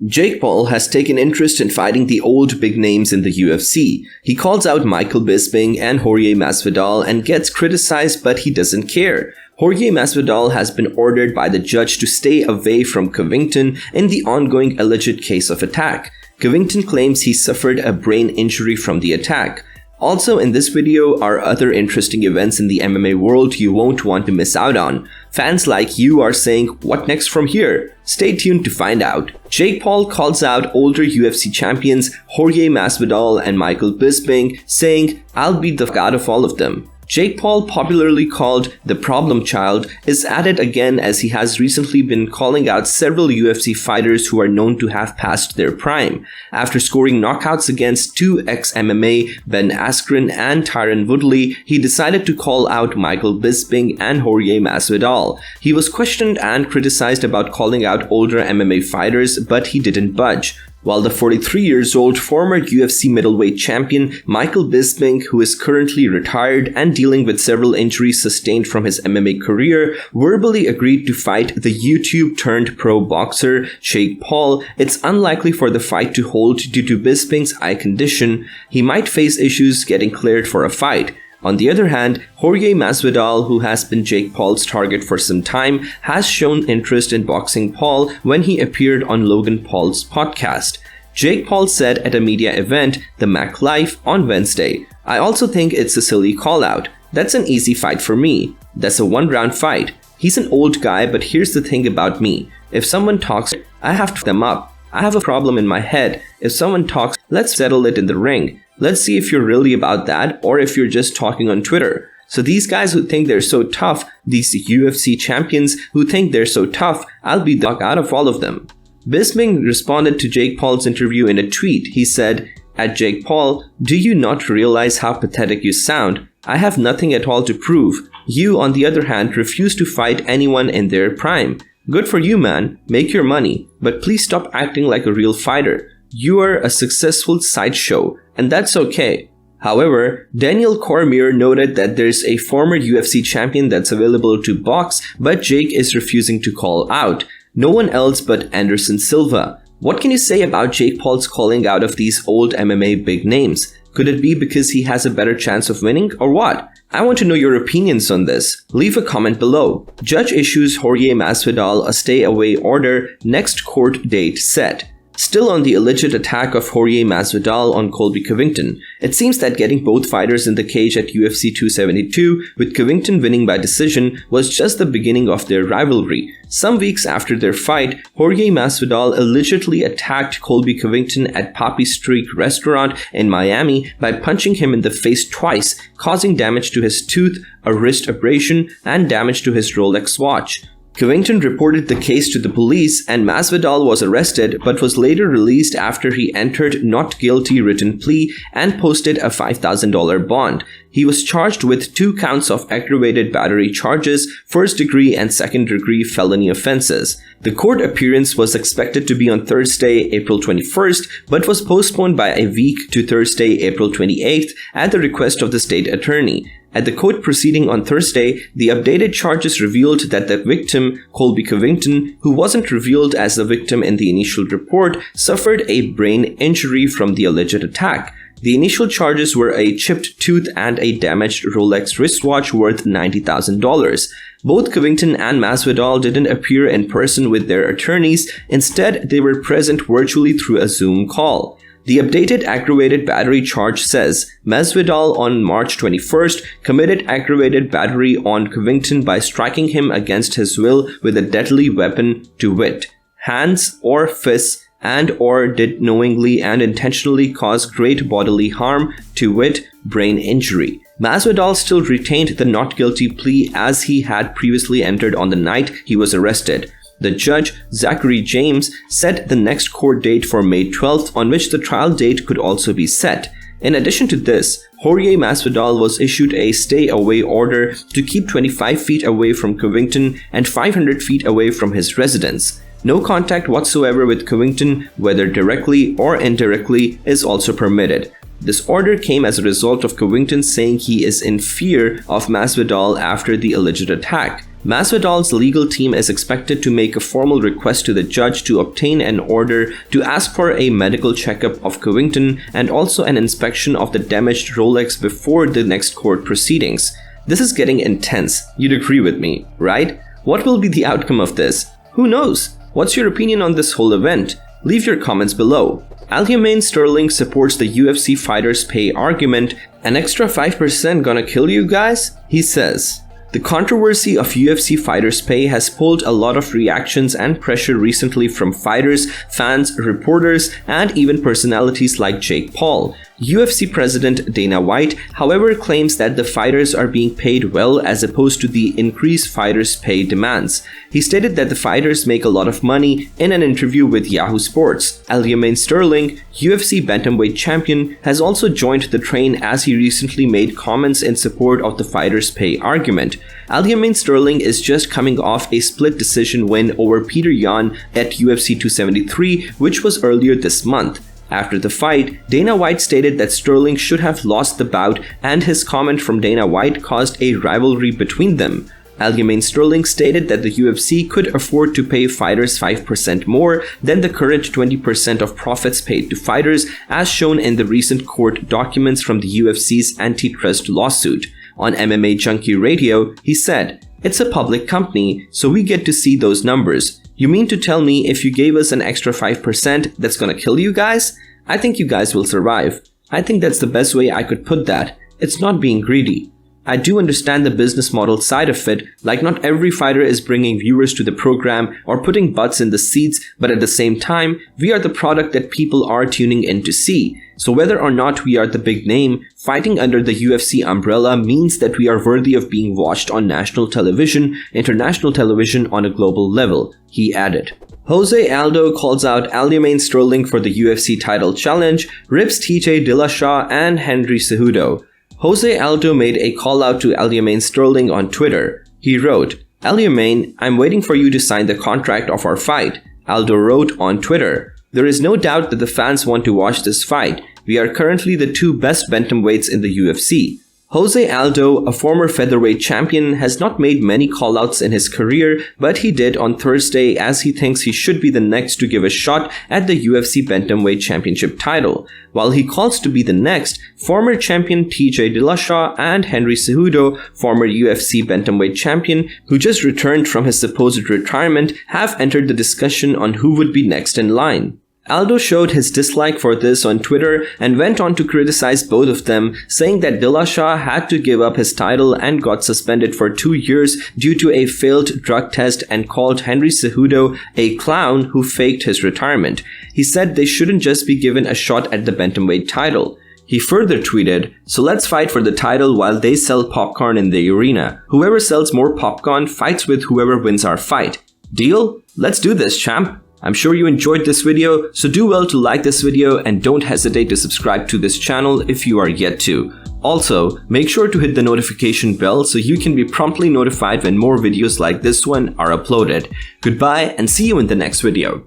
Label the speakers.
Speaker 1: Jake Paul has taken interest in fighting the old big names in the UFC. He calls out Michael Bisping and Jorge Masvidal and gets criticized, but he doesn't care. Jorge Masvidal has been ordered by the judge to stay away from Covington in the ongoing alleged case of attack. Covington claims he suffered a brain injury from the attack. Also in this video are other interesting events in the MMA world you won't want to miss out on. Fans like you are saying, what next from here? Stay tuned to find out. Jake Paul calls out older UFC champions Jorge Masvidal and Michael Bisping, saying, "I'll beat the f*** out of all of them." Jake Paul, popularly called the problem child, is at it again as he has recently been calling out several UFC fighters who are known to have passed their prime. After scoring knockouts against two ex-MMA, Ben Askren and Tyron Woodley, he decided to call out Michael Bisping and Jorge Masvidal. He was questioned and criticized about calling out older MMA fighters, but he didn't budge. While the 43-year-old former UFC middleweight champion Michael Bisping, who is currently retired and dealing with several injuries sustained from his MMA career, verbally agreed to fight the YouTube-turned-pro boxer Jake Paul, it's unlikely for the fight to hold due to Bisping's eye condition. He might face issues getting cleared for a fight. On the other hand, Jorge Masvidal, who has been Jake Paul's target for some time, has shown interest in boxing Paul when he appeared on Logan Paul's podcast. Jake Paul said at a media event, The Mac Life, on Wednesday, "I also think it's a silly call-out. That's an easy fight for me. That's a one-round fight. He's an old guy, but here's the thing about me. If someone talks, I have to f them up. I have a problem in my head. If someone talks, let's settle it in the ring. Let's see if you're really about that or if you're just talking on Twitter." So these guys who think they're so tough, these UFC champions who think they're so tough, I'll beat the fuck out of all of them. Bisping responded to Jake Paul's interview in a tweet. He said, "At Jake Paul, do you not realize how pathetic you sound? I have nothing at all to prove. You, on the other hand, refuse to fight anyone in their prime. Good for you, man. Make your money. But please stop acting like a real fighter. You are a successful sideshow, and that's okay." However, Daniel Cormier noted that there's a former UFC champion that's available to box, but Jake is refusing to call out. No one else but Anderson Silva. What can you say about Jake Paul's calling out of these old MMA big names? Could it be because he has a better chance of winning, or what? I want to know your opinions on this. Leave a comment below. Judge issues Jorge Masvidal a stay-away order, next court date set. Still on the alleged attack of Jorge Masvidal on Colby Covington, it seems that getting both fighters in the cage at UFC 272, with Covington winning by decision, was just the beginning of their rivalry. Some weeks after their fight, Jorge Masvidal allegedly attacked Colby Covington at Poppy Streak restaurant in Miami by punching him in the face twice, causing damage to his tooth, a wrist abrasion, and damage to his Rolex watch. Covington reported the case to the police and Masvidal was arrested but was later released after he entered not guilty written plea and posted a $5,000 bond. He was charged with 2 counts of aggravated battery charges, first-degree and second-degree felony offenses. The court appearance was expected to be on Thursday, April 21st, but was postponed by a week to Thursday, April 28th at the request of the state attorney. At the court proceeding on Thursday, the updated charges revealed that the victim, Colby Covington, who wasn't revealed as the victim in the initial report, suffered a brain injury from the alleged attack. The initial charges were a chipped tooth and a damaged Rolex wristwatch worth $90,000. Both Covington and Masvidal didn't appear in person with their attorneys. Instead, they were present virtually through a Zoom call. The updated aggravated battery charge says Masvidal on March 21st committed aggravated battery on Covington by striking him against his will with a deadly weapon, to wit, hands or fists, and or did knowingly and intentionally cause great bodily harm, to wit, brain injury. Masvidal still retained the not guilty plea as he had previously entered on the night he was arrested. The judge, Zachary James, set the next court date for May 12th, on which the trial date could also be set. In addition to this, Jorge Masvidal was issued a stay-away order to keep 25 feet away from Covington and 500 feet away from his residence. No contact whatsoever with Covington, whether directly or indirectly, is also permitted. This order came as a result of Covington saying he is in fear of Masvidal after the alleged attack. Masvidal's legal team is expected to make a formal request to the judge to obtain an order to ask for a medical checkup of Covington and also an inspection of the damaged Rolex before the next court proceedings. This is getting intense, you'd agree with me, right? What will be the outcome of this? Who knows? What's your opinion on this whole event? Leave your comments below. Aljamain Sterling supports the UFC fighters' pay argument. An extra 5% gonna kill you guys? He says. The controversy of UFC fighters' pay has pulled a lot of reactions and pressure recently from fighters, fans, reporters, and even personalities like Jake Paul. UFC President Dana White, however, claims that the fighters are being paid well as opposed to the increased fighters' pay demands. He stated that the fighters make a lot of money in an interview with Yahoo Sports. Aljamain Sterling, UFC bantamweight champion, has also joined the train as he recently made comments in support of the fighters' pay argument. Aljamain Sterling is just coming off a split decision win over Peter Yan at UFC 273, which was earlier this month. After the fight, Dana White stated that Sterling should have lost the bout, and his comment from Dana White caused a rivalry between them. Aljamain Sterling stated that the UFC could afford to pay fighters 5% more than the current 20% of profits paid to fighters, as shown in the recent court documents from the UFC's antitrust lawsuit. On MMA Junkie Radio, he said, "It's a public company, so we get to see those numbers. You mean to tell me if you gave us an extra 5%, that's gonna kill you guys? I think you guys will survive. I think that's the best way I could put that. It's not being greedy. I do understand the business model side of it, like not every fighter is bringing viewers to the program or putting butts in the seats, but at the same time, we are the product that people are tuning in to see. So whether or not we are the big name, fighting under the UFC umbrella means that we are worthy of being watched on national television, international television on a global level," he added. Jose Aldo calls out Aljamain Sterling for the UFC title challenge, rips TJ Dillashaw and Henry Cejudo. Jose Aldo made a call out to Aljamain Sterling on Twitter. He wrote, "Aljamain, I'm waiting for you to sign the contract of our fight." Aldo wrote on Twitter, "There is no doubt that the fans want to watch this fight. We are currently the two best bantamweights in the UFC." Jose Aldo, a former featherweight champion, has not made many callouts in his career, but he did on Thursday as he thinks he should be the next to give a shot at the UFC Bantamweight Championship title. While he calls to be the next, former champion TJ Dillashaw and Henry Cejudo, former UFC Bantamweight champion who just returned from his supposed retirement, have entered the discussion on who would be next in line. Aldo showed his dislike for this on Twitter and went on to criticize both of them, saying that Dillashaw had to give up his title and got suspended for 2 years due to a failed drug test, and called Henry Cejudo a clown who faked his retirement. He said they shouldn't just be given a shot at the bantamweight title. He further tweeted, "So let's fight for the title while they sell popcorn in the arena. Whoever sells more popcorn fights with whoever wins our fight. Deal? Let's do this, champ." I'm sure you enjoyed this video, so do well to like this video and don't hesitate to subscribe to this channel if you are yet to. Also, make sure to hit the notification bell so you can be promptly notified when more videos like this one are uploaded. Goodbye and see you in the next video.